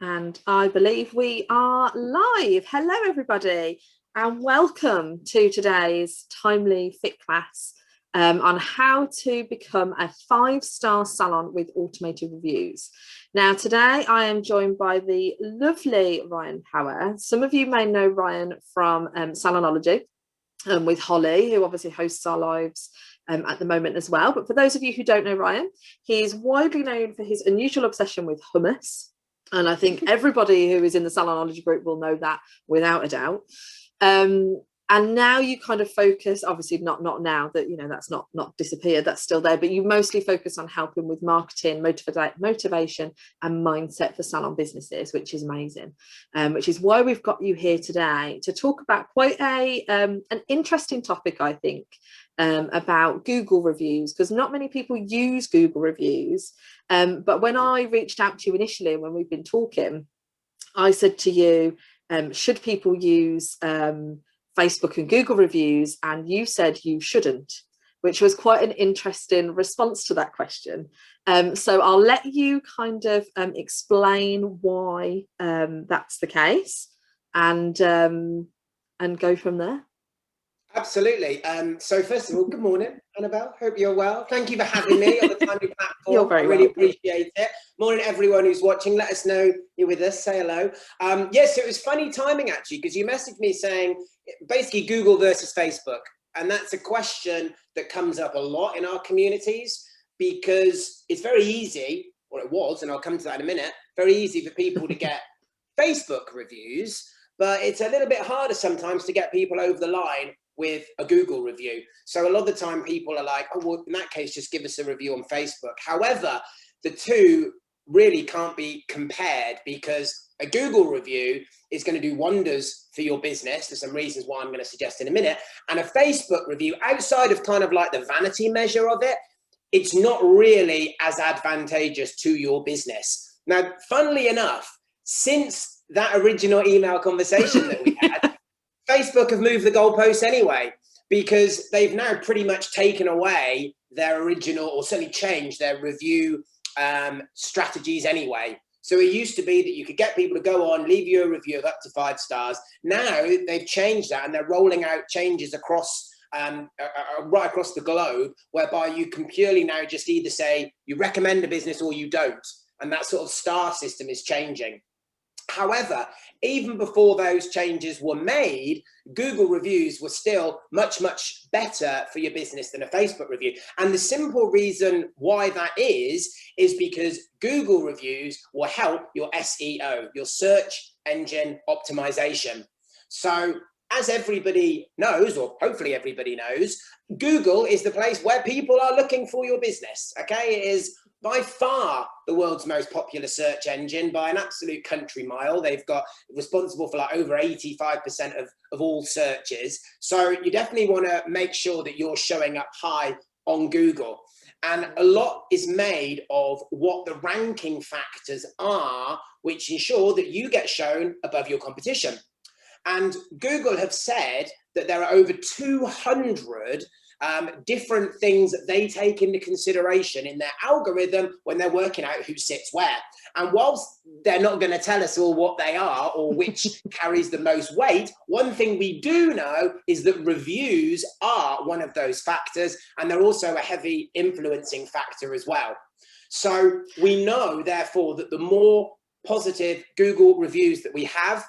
And I believe we are live. Hello, everybody, and welcome to today's timely fit class on how to become a 5-star salon with automated reviews. Now, today I am joined by the lovely Ryan Power. Some of you may know Ryan from Salonology with Holly, who obviously hosts our lives at the moment as well. But for those of you who don't know Ryan, he is widely known for his unusual obsession with hummus. And I think everybody who is in the Salonology group will know that without a doubt. And now you kind of focus, obviously not now that, you know, that's not disappeared, that's still there, but you mostly focus on helping with marketing, motivation and mindset for salon businesses, which is amazing. Which is why we've got you here today to talk about quite an interesting topic, I think, about Google reviews, because not many people use Google reviews. But when I reached out to you initially, when we've been talking, I said to you, should people use Facebook and Google reviews? And you said you shouldn't, which was quite an interesting response to that question. So I'll let you kind of explain why that's the case, and go from there. Absolutely. So first of all, good morning, Annabelle. Hope you're well. Thank you for having me on the Timely platform. You're very I really welcome. appreciate it. Morning, everyone who's watching. Let us know you're with us. Say hello. Yes, it was funny timing, actually, because you messaged me saying, basically, Google versus Facebook. And that's a question that comes up a lot in our communities, because it's very easy, or it was, and I'll come to that in a minute, very easy for people to get Facebook reviews, but it's a little bit harder sometimes to get people over the line with a Google review. So a lot of the time people are like, oh, well, in that case, just give us a review on Facebook. However, the two really can't be compared, because a Google review is going to do wonders for your business. There's some reasons why I'm going to suggest in a minute. And a Facebook review, outside of kind of like the vanity measure of it, it's not really as advantageous to your business. Now, funnily enough, since that original email conversation that we had, Facebook have moved the goalposts anyway, because they've now pretty much taken away their original, or certainly changed their review strategies anyway. So it used to be that you could get people to go on, leave you a review of up to 5 stars. Now they've changed that, and they're rolling out changes across right across the globe, whereby you can purely now just either say you recommend a business or you don't. And that sort of star system is changing. However, even before those changes were made, Google reviews were still much, much better for your business than a Facebook review. And the simple reason why that is because Google reviews will help your SEO, your search engine optimization. So as everybody knows, or hopefully everybody knows, Google is the place where people are looking for your business. Okay, it is by far the world's most popular search engine by an absolute country mile. They've got responsible for like over 85% of all searches. So you definitely want to make sure that you're showing up high on Google. And a lot is made of what the ranking factors are, which ensure that you get shown above your competition. And Google have said that there are over 200 different things that they take into consideration in their algorithm when they're working out who sits where. And whilst they're not going to tell us all what they are or which carries the most weight, one thing we do know is that reviews are one of those factors, and they're also a heavy influencing factor as well. So we know, therefore, that the more positive Google reviews that we have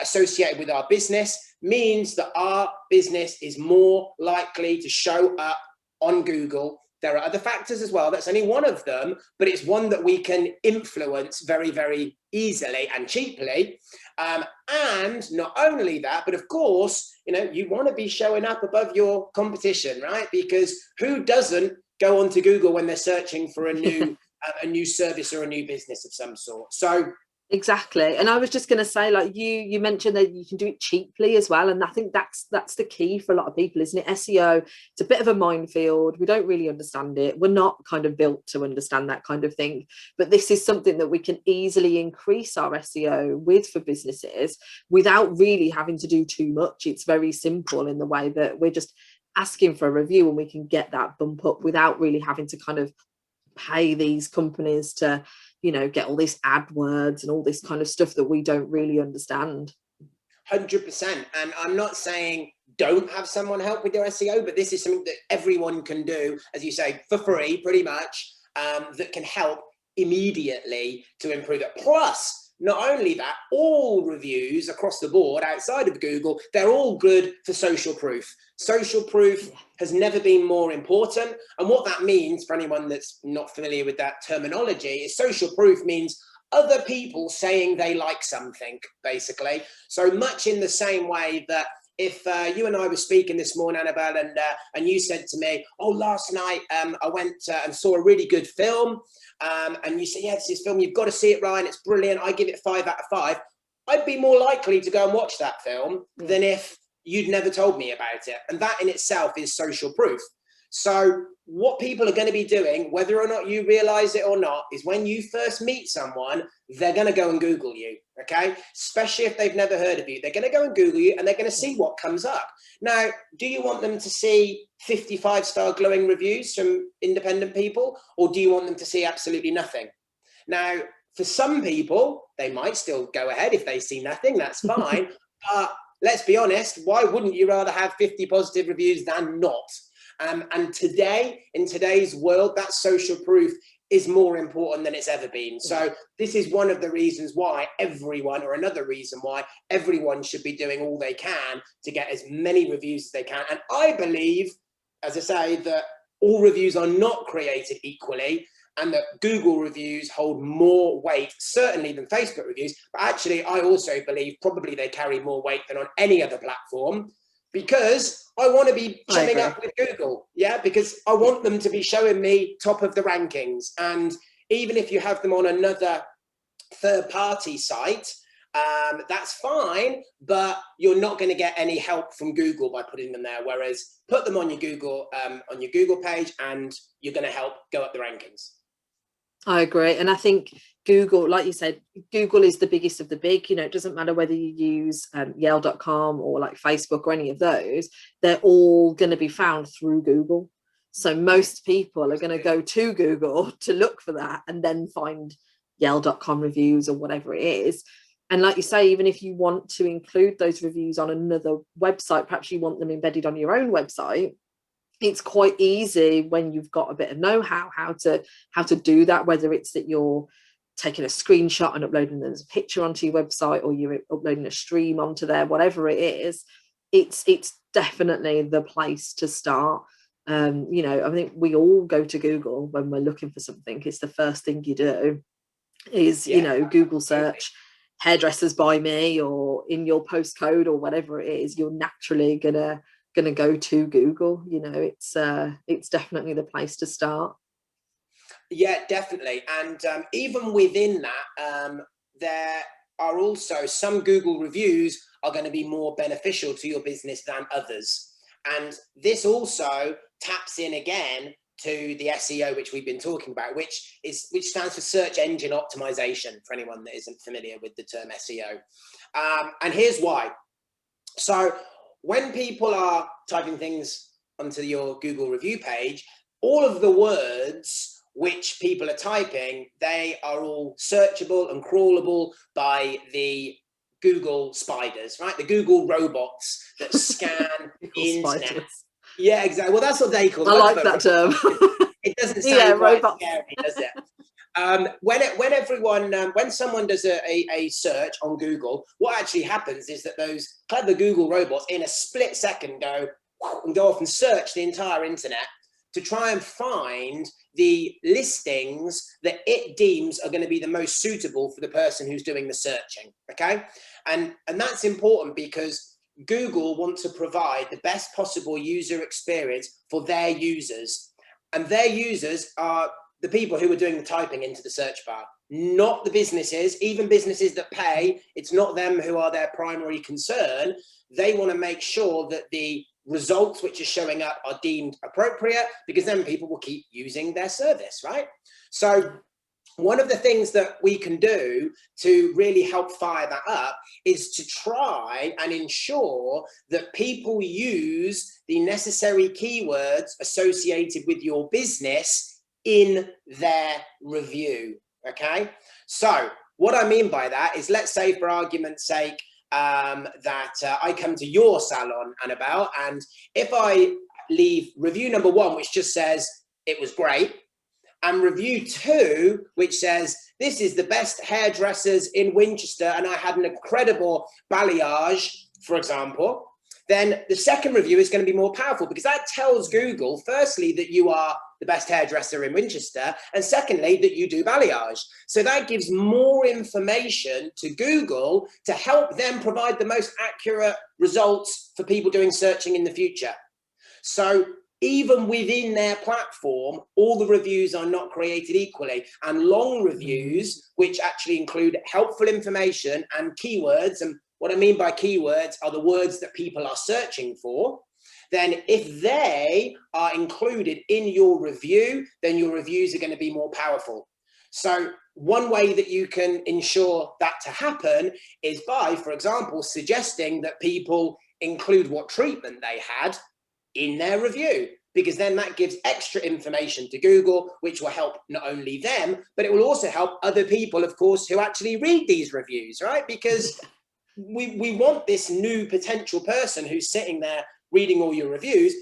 associated with our business means that our business is more likely to show up on Google. There are other factors as well. That's only one of them, but it's one that we can influence very, very easily and cheaply. And not only that, but of course, you know, you want to be showing up above your competition, right? Because who doesn't go onto Google when they're searching for a new service or a new business of some sort? So exactly. And I was just going to say, like you mentioned that you can do it cheaply as well, and I think that's the key for a lot of people, isn't it? SEO, it's a bit of a minefield. We don't really understand it. We're not kind of built to understand that kind of thing, but this is something that we can easily increase our SEO with for businesses without really having to do too much. It's very simple in the way that we're just asking for a review and we can get that bump up without really having to kind of pay these companies to you know, get all this AdWords and all this kind of stuff that we don't really understand. 100%. And I'm not saying don't have someone help with your SEO, but this is something that everyone can do, as you say, for free, pretty much, that can help immediately to improve it. Plus, not only that, all reviews across the board outside of Google, they're all good for social proof. Social proof has never been more important. And what that means, for anyone that's not familiar with that terminology, is social proof means other people saying they like something, basically. So much in the same way that if you and I were speaking this morning, Annabelle, and you said to me, oh, last night I went and saw a really good film, and you said, yeah, this film, you've got to see it, Ryan, it's brilliant, I give it 5 out of 5, I'd be more likely to go and watch that film than if you'd never told me about it. And that in itself is social proof. So what people are going to be doing, whether or not you realize it or not, is when you first meet someone, they're going to go and Google you, okay? Especially if they've never heard of you. They're going to go and Google you and they're going to see what comes up. Now, do you want them to see 55-star glowing reviews from independent people, or do you want them to see absolutely nothing? Now, for some people, they might still go ahead if they see nothing, that's fine. But let's be honest, why wouldn't you rather have 50 positive reviews than not? And today, in today's world, that social proof is more important than it's ever been. So this is one of the reasons why everyone, or another reason why everyone should be doing all they can to get as many reviews as they can. And I believe, as I say, that all reviews are not created equally, and that Google reviews hold more weight, certainly, than Facebook reviews. But actually, I also believe probably they carry more weight than on any other platform, because I want to be showing up with Google, because I want them to be showing me top of the rankings. And even if you have them on another third-party site, that's fine, but you're not going to get any help from Google by putting them there. Whereas put them on your Google page, and you're going to help go up the rankings. I agree. And I think Google, like you said, Google is the biggest of the big. You know, it doesn't matter whether you use Yale.com or like Facebook or any of those, they're all going to be found through Google. So most people are going to go to Google to look for that and then find Yale.com reviews or whatever it is. And like you say, even if you want to include those reviews on another website, perhaps you want them embedded on your own website, it's quite easy when you've got a bit of know-how how to do that, whether it's that you're taking a screenshot and uploading them as a picture onto your website, or you're uploading a stream onto there, whatever it is, it's definitely the place to start. You know, I think we all go to Google when we're looking for something. It's the first thing you do is, you know, Google search hairdressers by me, or in your postcode or whatever it is, you're naturally gonna go to Google. You know, it's definitely the place to start. Yeah, definitely. And even within that, there are also some Google reviews are going to be more beneficial to your business than others. And this also taps in again to the SEO, which we've been talking about, which stands for search engine optimization, for anyone that isn't familiar with the term SEO. And here's why. So when people are typing things onto your Google review page, all of the words which people are typing, they are all searchable and crawlable by the Google spiders, right? The Google robots that scan the internet. Spiders. Yeah, exactly. Well, that's what they call them. I like that term. It doesn't sound quite robots. scary, does it? When someone does a search on Google, what actually happens is that those clever Google robots in a split second go off and search the entire internet to try and find the listings that it deems are going to be the most suitable for the person who's doing the searching. Okay, and that's important because Google wants to provide the best possible user experience for their users, and their users are the people who are doing the typing into the search bar, not the businesses. Even businesses that pay, it's not them who are their primary concern. They want to make sure that the results which are showing up are deemed appropriate, because then people will keep using their service, right? So one of the things that we can do to really help fire that up is to try and ensure that people use the necessary keywords associated with your business in their review. Okay, so what I mean by that is, let's say for argument's sake that I come to your salon, Annabelle, and if I leave review number 1, which just says it was great, and review 2, which says this is the best hairdressers in Winchester and I had an incredible balayage, for example, then the second review is going to be more powerful, because that tells Google, firstly, that you are the best hairdresser in Winchester, and secondly, that you do balayage. So that gives more information to Google to help them provide the most accurate results for people doing searching in the future. So even within their platform, all the reviews are not created equally, and long reviews, which actually include helpful information and keywords, and what I mean by keywords are the words that people are searching for, then if they are included in your review, then your reviews are going to be more powerful. So one way that you can ensure that to happen is by, for example, suggesting that people include what treatment they had in their review, because then that gives extra information to Google, which will help not only them, but it will also help other people, of course, who actually read these reviews, right? Because we want this new potential person who's sitting there reading all your reviews,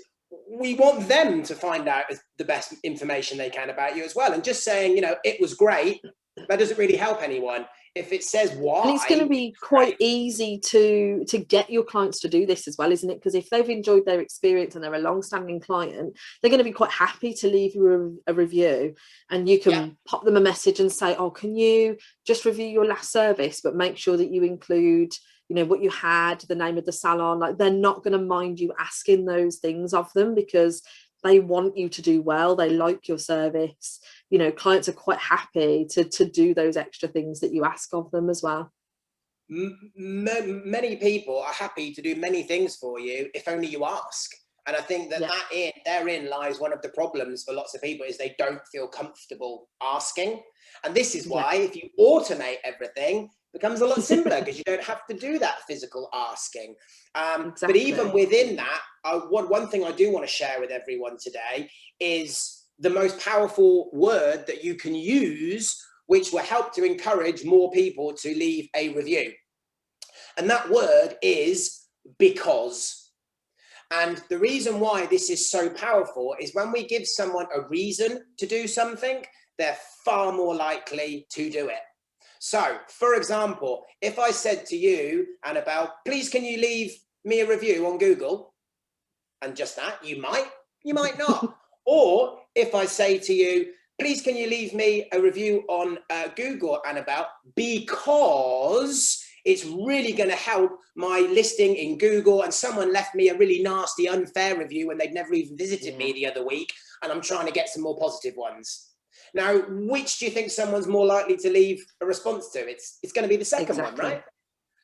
we want them to find out the best information they can about you as well. And just saying, you know, it was great, that doesn't really help anyone. If it says why, and it's going to be quite easy to get your clients to do this as well, isn't it? Because if they've enjoyed their experience and they're a long-standing client, they're going to be quite happy to leave you a review, and you can pop them a message and say, oh, can you just review your last service, but make sure that you include, you know, what you had, the name of the salon. Like, they're not going to mind you asking those things of them, because they want you to do well, they like your service. You know, clients are quite happy to do those extra things that you ask of them as well. Many people are happy to do many things for you if only you ask. And I think that therein lies one of the problems for lots of people, is they don't feel comfortable asking. And this is why if you automate everything, it becomes a lot simpler, because you don't have to do that physical asking. Exactly. But even within that, one thing I do want to share with everyone today is the most powerful word that you can use, which will help to encourage more people to leave a review. And that word is because. And the reason why this is so powerful is when we give someone a reason to do something, they're far more likely to do it. So, for example, if I said to you, Annabelle, please can you leave me a review on Google? And just that, you might not. Or if I say to you, please can you leave me a review on Google, Annabelle, because it's really going to help my listing in Google, and someone left me a really nasty, unfair review when they'd never even visited me the other week, and I'm trying to get some more positive ones. Now, which do you think someone's more likely to leave a response to? It's going to be the second one, right?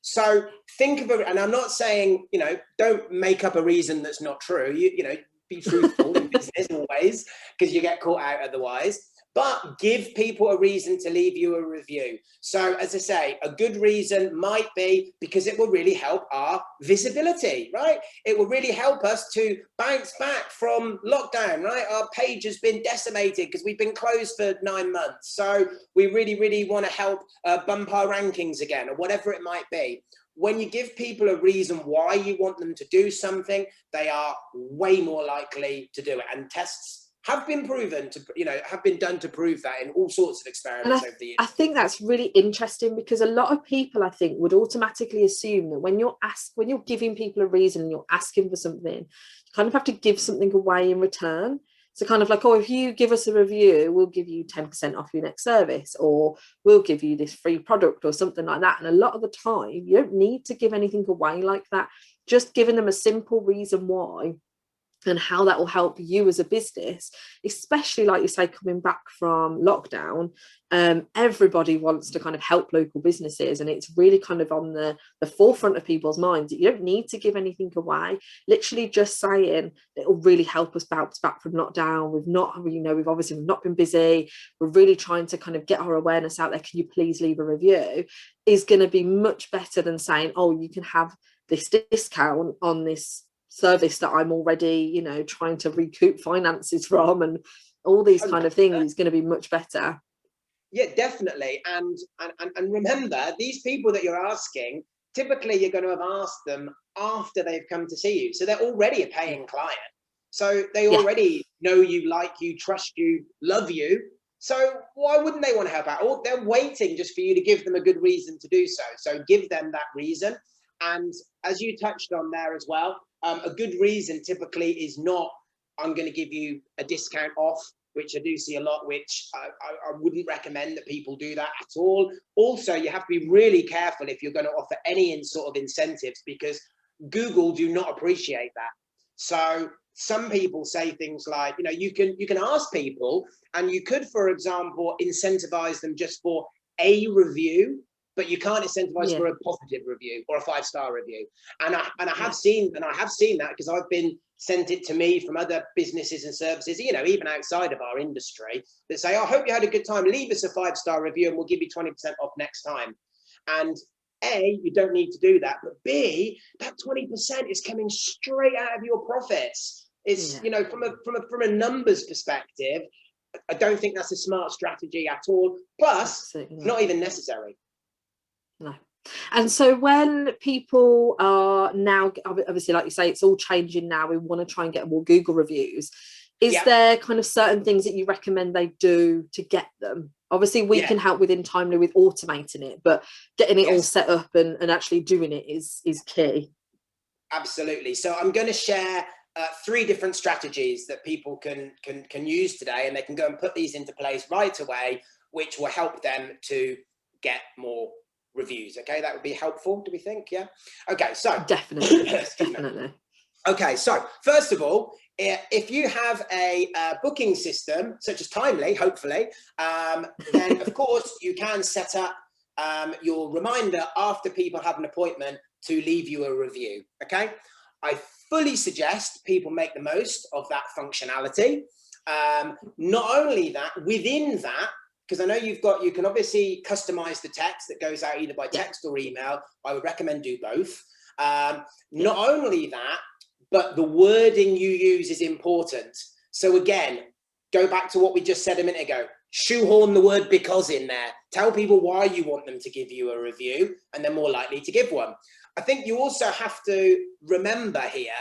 So think of it, and I'm not saying, you know, don't make up a reason that's not true. You know, be truthful in business always, because you get caught out otherwise. But give people a reason to leave you a review. So as I say, a good reason might be because it will really help our visibility, right? It will really help us to bounce back from lockdown, right? Our page has been decimated because we've been closed for 9 months. So we really, really want to help bump our rankings again, or whatever it might be. When you give people a reason why you want them to do something, they are way more likely to do it. And tests have been proven to, you know, have been done to prove that in all sorts of experiments over the years. I think that's really interesting, because a lot of people, I think, would automatically assume that when you're giving people a reason and you're asking for something, you kind of have to give something away in return. So kind of like, oh, if you give us a review, we'll give you 10% off your next service, or we'll give you this free product or something like that. And a lot of the time, you don't need to give anything away like that. Just giving them a simple reason why and how that will help you as a business, especially like you say, coming back from lockdown. Everybody wants to kind of help local businesses, and it's really kind of on the forefront of people's minds. You don't need to give anything away. Literally just saying it will really help us bounce back from lockdown. We've obviously not been busy. We're really trying to kind of get our awareness out there. Can you please leave a review? Is going to be much better than saying, oh, you can have this discount on this service that I'm already, you know, trying to recoup finances from, and all these kind of things. Is going to be much better. Yeah, definitely. And remember, these people that you're asking, typically you're going to have asked them after they've come to see you. So they're already a paying client. So they Yeah. already know you, like you, trust you, love you. So why wouldn't they want to help out? Or they're waiting just for you to give them a good reason to do so. So give them that reason. And as you touched on there as well, a good reason typically is not, I'm going to give you a discount off, which I do see a lot, which I wouldn't recommend that people do that at all. Also, you have to be really careful if you're going to offer any sort of incentives, because Google do not appreciate that. So some people say things like, you know, you can ask people, and you could, for example, incentivize them just for a review, but you can't incentivize for a positive review or a 5-star review. And I have seen that, because I've been sent it to me from other businesses and services, you know, even outside of our industry, that say, oh, I hope you had a good time. Leave us a 5-star review and we'll give you 20% off next time. And A, you don't need to do that. But B, that 20% is coming straight out of your profits. It's, you know, from a numbers perspective, I don't think that's a smart strategy at all. Plus, not even necessary. No. And so when people are now, obviously, like you say, it's all changing now. We want to try and get more Google reviews. Is there kind of certain things that you recommend they do to get them? Obviously, we can help within Timely with automating it, but getting it all set up and actually doing it is key. Absolutely. So I'm going to share 3 different strategies that people can use today, and they can go and put these into place right away, which will help them to get more reviews. Okay, that would be helpful, do we think? Yeah. Okay, so definitely. Okay, so first of all, if you have a booking system such as Timely, hopefully, then of course you can set up your reminder after people have an appointment to leave you a review. Okay, I fully suggest people make the most of that functionality. Not only that, within that, because I know you can obviously customize the text that goes out either by text or email. I would recommend do both. Not only that, but the wording you use is important. So again, go back to what we just said a minute ago. Shoehorn the word because in there. Tell people why you want them to give you a review, and they're more likely to give one. I think you also have to remember here,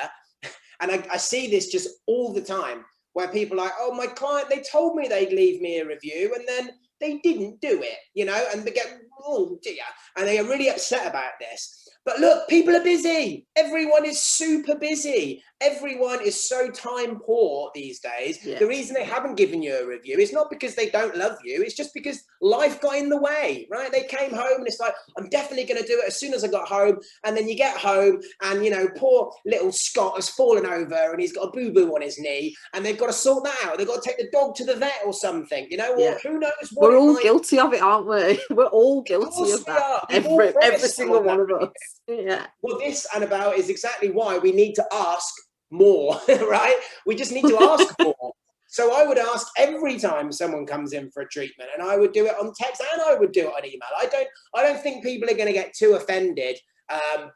and I see this just all the time, where people are like, oh, my client, they told me they'd leave me a review and then they didn't do it, you know, and they get, oh dear, and they are really upset about this. But look, people are busy. Everyone is super busy. Everyone is so time poor these days. The reason they haven't given you a review is not because they don't love you. It's just because life got in the way, right? They came home and it's like, I'm definitely going to do it as soon as I got home. And then you get home and, you know, poor little Scott has fallen over and he's got a boo-boo on his knee and they've got to sort that out. They've got to take the dog to the vet or something, you know, or who knows what. We're all guilty of it, aren't we? We're all guilty of that. Every single one of us. Yeah. Well, this, Annabelle, is exactly why we need to ask more, right? We just need to ask more. So I would ask every time someone comes in for a treatment, and I would do it on text and I would do it on email. I don't think people are going to get too offended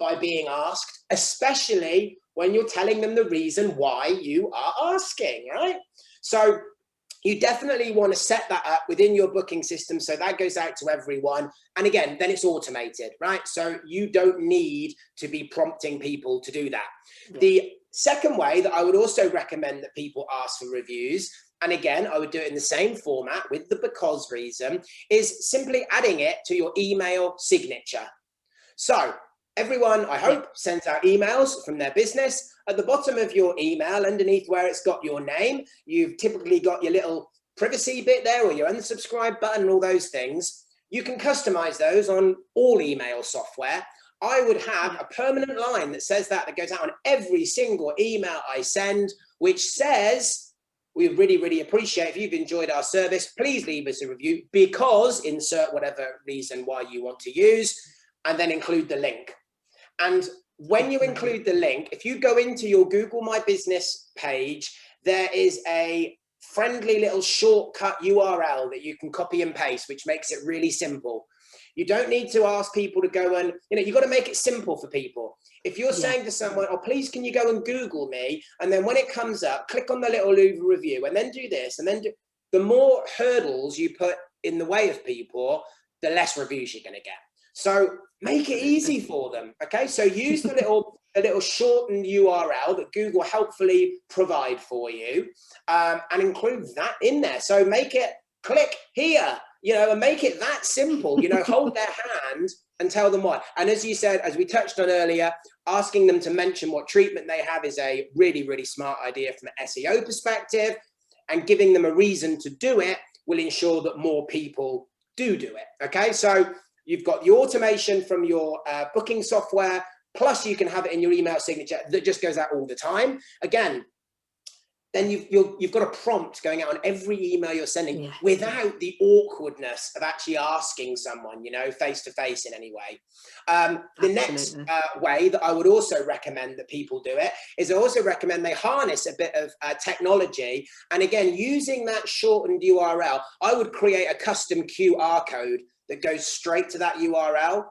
by being asked, especially when you're telling them the reason why you are asking, right? So you definitely want to set that up within your booking system so that goes out to everyone. And again, then it's automated, right? So you don't need to be prompting people to do that. Yeah. The second way that I would also recommend that people ask for reviews, and again, I would do it in the same format with the because reason, is simply adding it to your email signature. So everyone, I hope, sends out emails from their business. At the bottom of your email, underneath where it's got your name, you've typically got your little privacy bit there or your unsubscribe button and all those things. You can customize those on all email software. I would have a permanent line that says that goes out on every single email I send, which says, we really, really appreciate if you've enjoyed our service, please leave us a review because insert whatever reason why you want to use, and then include the link. And when you include the link, if you go into your Google My Business page, there is a friendly little shortcut URL that you can copy and paste, which makes it really simple. You don't need to ask people to go and, you know, you've got to make it simple for people. If you're saying to someone, oh, please, can you go and Google me? And then when it comes up, click on the little leave a review and then do this and then do, the more hurdles you put in the way of people, the less reviews you're going to get. So make it easy for them. Okay, so use the little shortened URL that Google helpfully provide for you, and include that in there. So make it click here, and make it that simple. Hold their hand and tell them why. And as you said, as we touched on earlier, asking them to mention what treatment they have is a really, really smart idea from an SEO perspective, and giving them a reason to do it will ensure that more people do it. Okay, so you've got the automation from your booking software, plus you can have it in your email signature that just goes out all the time. Again, then you've got a prompt going out on every email you're sending, without the awkwardness of actually asking someone, face to face in any way. The next way that I would also recommend that people do it is I also recommend they harness a bit of technology. And again, using that shortened URL, I would create a custom QR code that goes straight to that URL.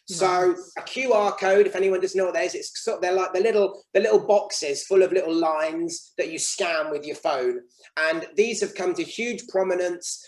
So a QR code, if anyone doesn't know what that is, it's sort of, they're like the little boxes full of little lines that you scan with your phone. And these have come to huge prominence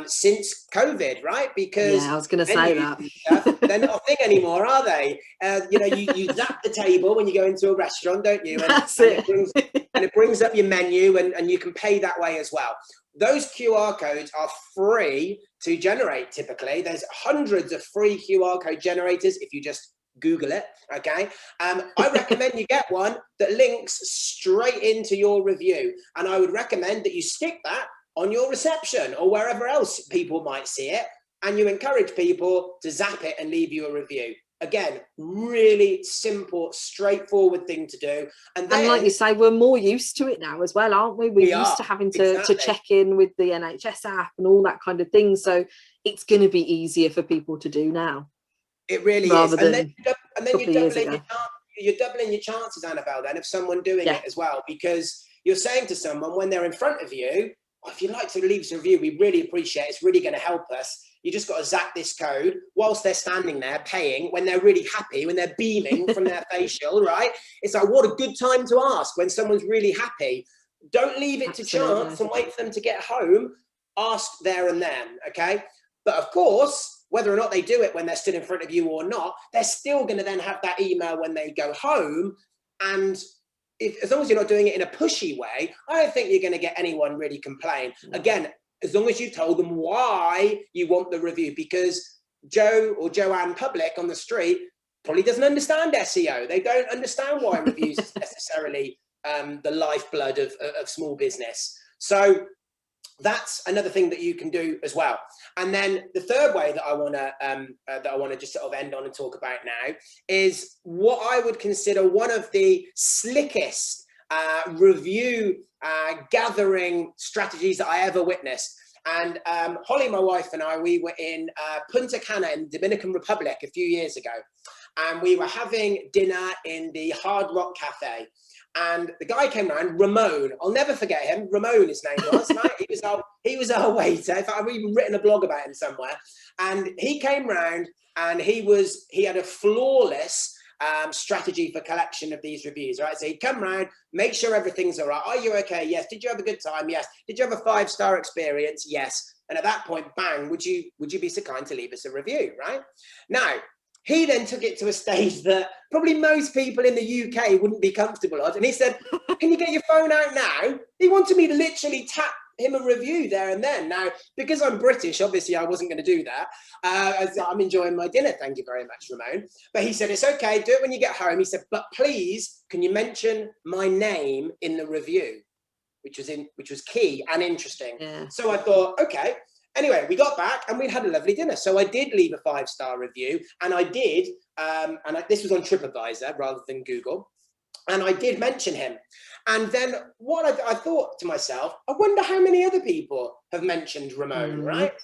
since COVID, right? Because I was going to say that they're not a thing anymore, are they? You zap the table when you go into a restaurant, don't you? And it brings up your menu, and you can pay that way as well. Those QR codes are free to generate. Typically, there's hundreds of free QR code generators if you just Google it. Okay, I recommend you get one that links straight into your review, and I would recommend that you stick that on your reception or wherever else people might see it, and you encourage people to zap it and leave you a review. Again, really simple, straightforward thing to do. And like you say, we're more used to it now as well, aren't we? We're used to having to check in with the NHS app and all that kind of thing. So it's going to be easier for people to do now. It really is. And then you're doubling your chances, Annabelle, then, of someone doing it as well, because you're saying to someone when they're in front of you, if you'd like to leave us a review, we really appreciate it. It's really going to help us. You just got to zap this code whilst they're standing there paying, when they're really happy, when they're beaming from their facial, right? It's like, what a good time to ask when someone's really happy. Don't leave it to chance and wait for them to get home. Ask there and then, okay? But of course, whether or not they do it when they're stood in front of you or not, they're still going to then have that email when they go home. And as long as you're not doing it in a pushy way, I don't think you're going to get anyone really complain. Again, as long as you told them why you want the review, because Joe or Joanne Public on the street probably doesn't understand SEO. They don't understand why reviews is necessarily the lifeblood of small business. So that's another thing that you can do as well. And then the third way that I want to just sort of end on and talk about now is what I would consider one of the slickest review gathering strategies that I ever witnessed. And Holly, my wife, and I, we were in Punta Cana in the Dominican Republic a few years ago, and we were having dinner in the Hard Rock Cafe. And the guy came around, Ramon. I'll never forget him. Ramon, his name was. Right? He was our waiter. In fact, I've even written a blog about him somewhere. And he came round, and he had a flawless strategy for collection of these reviews, right? So he'd come round, make sure everything's all right. Are you okay? Yes. Did you have a good time? Yes. Did you have a 5-star experience? Yes. And at that point, bang, would you be so kind to leave us a review, right? Now, he then took it to a stage that probably most people in the UK wouldn't be comfortable on. And he said, can you get your phone out now? He wanted me to literally tap him a review there and then. Now, because I'm British, obviously I wasn't going to do that. I'm enjoying my dinner. Thank you very much, Ramon. But he said, it's okay. Do it when you get home. He said, but please, can you mention my name in the review? Which was key and interesting. Yeah. So I thought, okay. Anyway, we got back and we had a lovely dinner. So I did leave a 5-star review, and I did, this was on TripAdvisor rather than Google, and I did mention him. And then what I thought to myself, I wonder how many other people have mentioned Ramon, right?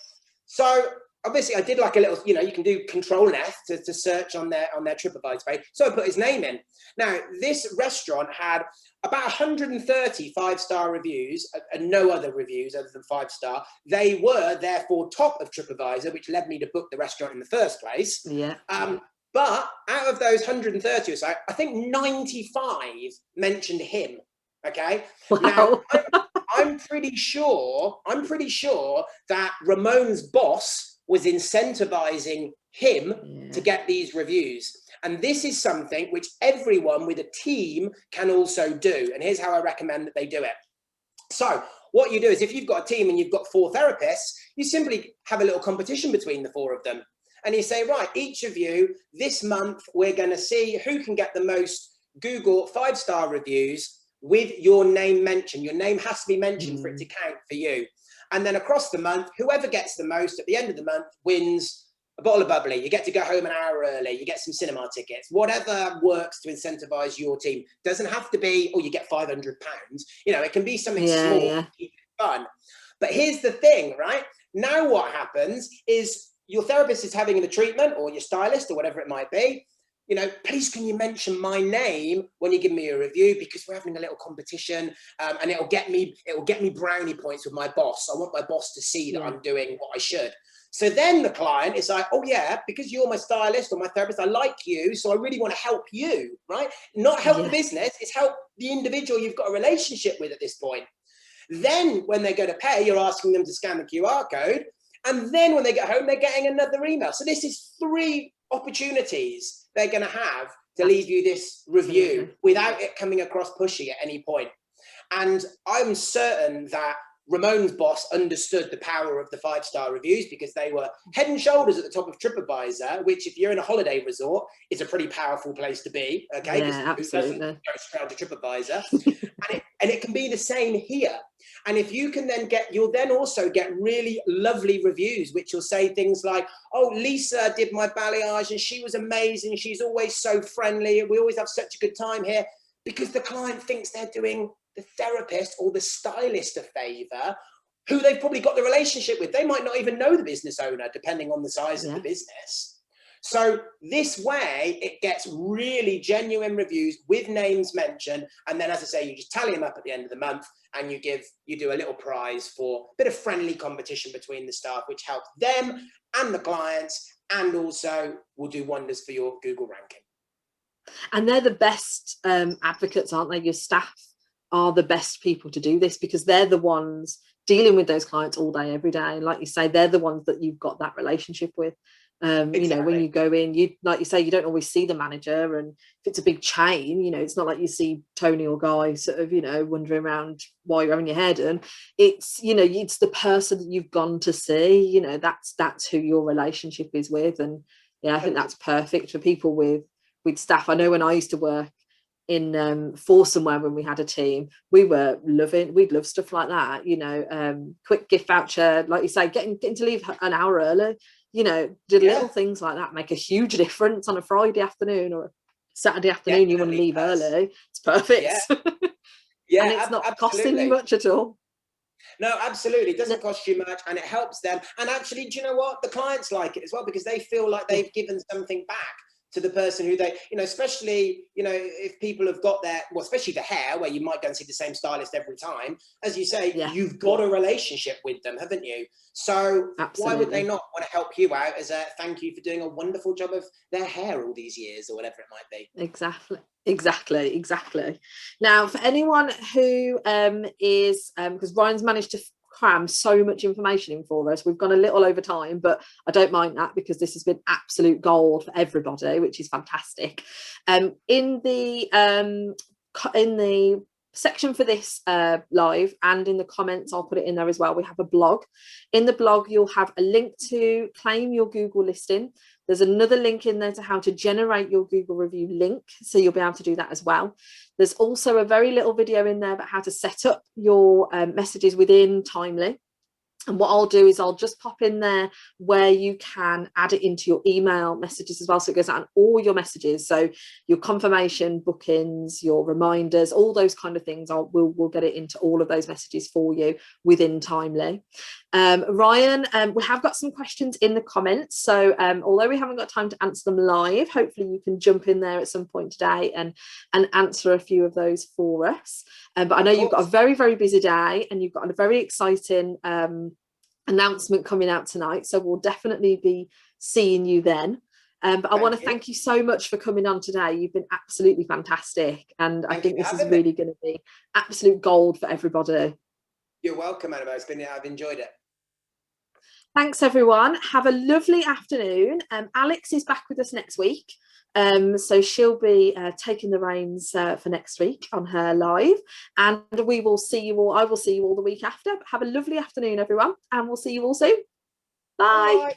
So obviously I did like a little, you can do Control-F to search on their TripAdvisor page. So I put his name in. Now, this restaurant had about 130 5-star reviews and no other reviews other than 5-star. They were therefore top of TripAdvisor, which led me to book the restaurant in the first place. Yeah. But out of those 130 or so, I think 95 mentioned him. Okay. Wow. Now, I'm I'm pretty sure that Ramon's boss was incentivizing him to get these reviews. And this is something which everyone with a team can also do. And here's how I recommend that they do it. So what you do is, if you've got a team and you've got 4 therapists, you simply have a little competition between the 4 of them. And you say, right, each of you, this month, we're going to see who can get the most Google 5-star reviews with your name mentioned. Your name has to be mentioned for it to count for you. And then across the month, whoever gets the most at the end of the month wins a bottle of bubbly. You get to go home an hour early. You get some cinema tickets. Whatever works to incentivize your team. Doesn't have to be, oh, you get £500. You know, it can be something small, to keep it fun. But here's the thing, right? Now what happens is your therapist is having the treatment, or your stylist, or whatever it might be. You know, please can you mention my name when you give me a review, because we're having a little competition, and it'll get me brownie points with my boss. I want my boss to see that I'm doing what I should. So then the client is like, oh yeah, because you're my stylist or my therapist, I like you, so I really want to help you, right? Not help the business, it's help the individual you've got a relationship with at this point. Then when they go to pay, you're asking them to scan the QR code. And then when they get home, they're getting another email. So this is 3 opportunities they're going to have to leave you this review without it coming across pushy at any point. And I'm certain that Ramon's boss understood the power of the 5-star reviews, because they were head and shoulders at the top of TripAdvisor, which, if you're in a holiday resort, is a pretty powerful place to be. Okay, yeah, absolutely. Who doesn't go straight to TripAdvisor? and it can be the same here. And if you can then you'll then also get really lovely reviews, which will say things like, oh, Lisa did my balayage and she was amazing. She's always so friendly. We always have such a good time here, because the client thinks they're doing the therapist or the stylist a favor, who they've probably got the relationship with. They might not even know the business owner, depending on the size of the business. So this way, it gets really genuine reviews with names mentioned. And then, as I say, you just tally them up at the end of the month, and you do a little prize for a bit of friendly competition between the staff, which helps them and the clients, and also will do wonders for your Google ranking. And they're the best advocates, aren't they? Your staff are the best people to do this, because they're the ones dealing with those clients all day, every day. And like you say, they're the ones that you've got that relationship with. You know, when you go in, you, like you say, you don't always see the manager, and if it's a big chain, you know, it's not like you see Tony or Guy sort of, you know, wandering around while you're having your hair done. It's, you know, it's the person that you've gone to see, you know, that's who your relationship is with. And yeah, I think that's perfect for people with staff. I know when I used to work in for somewhere, when we had a team, we'd love stuff like that, you know, quick gift voucher, like you say, getting to leave an hour early, you know, little things like that make a huge difference on a Friday afternoon or a Saturday afternoon. You want to leave early, it's perfect. Yeah, and it's not costing you much at all. No, absolutely. It doesn't cost you much, and it helps them. And actually, do you know what? The clients like it as well, because they feel like they've given something back to the person who they, you know, especially, you know, if people have got their, well, especially the hair, where you might go and see the same stylist every time, as you say, you've got a relationship with them, haven't you? So why would they not want to help you out as a thank you for doing a wonderful job of their hair all these years, or whatever it might be? Exactly. Now, for anyone who is, because Ryan's managed to cram so much information in for us, we've gone a little over time, but I don't mind that, because this has been absolute gold for everybody, which is fantastic. In the section for this live, and in the comments, I'll put it in there as well, we have a blog. In the blog, you'll have a link to claim your Google listing. There's another link in there to how to generate your Google review link, so you'll be able to do that as well. There's also a very little video in there about how to set up your messages within Timely. And what I'll do is I'll just pop in there where you can add it into your email messages as well. So it goes out on all your messages. So your confirmation, bookings, your reminders, all those kind of things, we'll get it into all of those messages for you within Timely. Ryan, we have got some questions in the comments. So although we haven't got time to answer them live, hopefully you can jump in there at some point today and answer a few of those for us. But I know you've got a very, very busy day, and you've got a very exciting announcement coming out tonight, so we'll definitely be seeing you then. But I want to thank you so much for coming on today. You've been absolutely fantastic, and I think this is really going to be absolute gold for everybody. You're welcome, Annabelle. I've enjoyed it. Thanks, everyone. Have a lovely afternoon. Alex is back with us next week. So she'll be taking the reins for next week on her live, and we will see you all. I will see you all the week after. Have a lovely afternoon, everyone, and we'll see you all soon. Bye. Bye.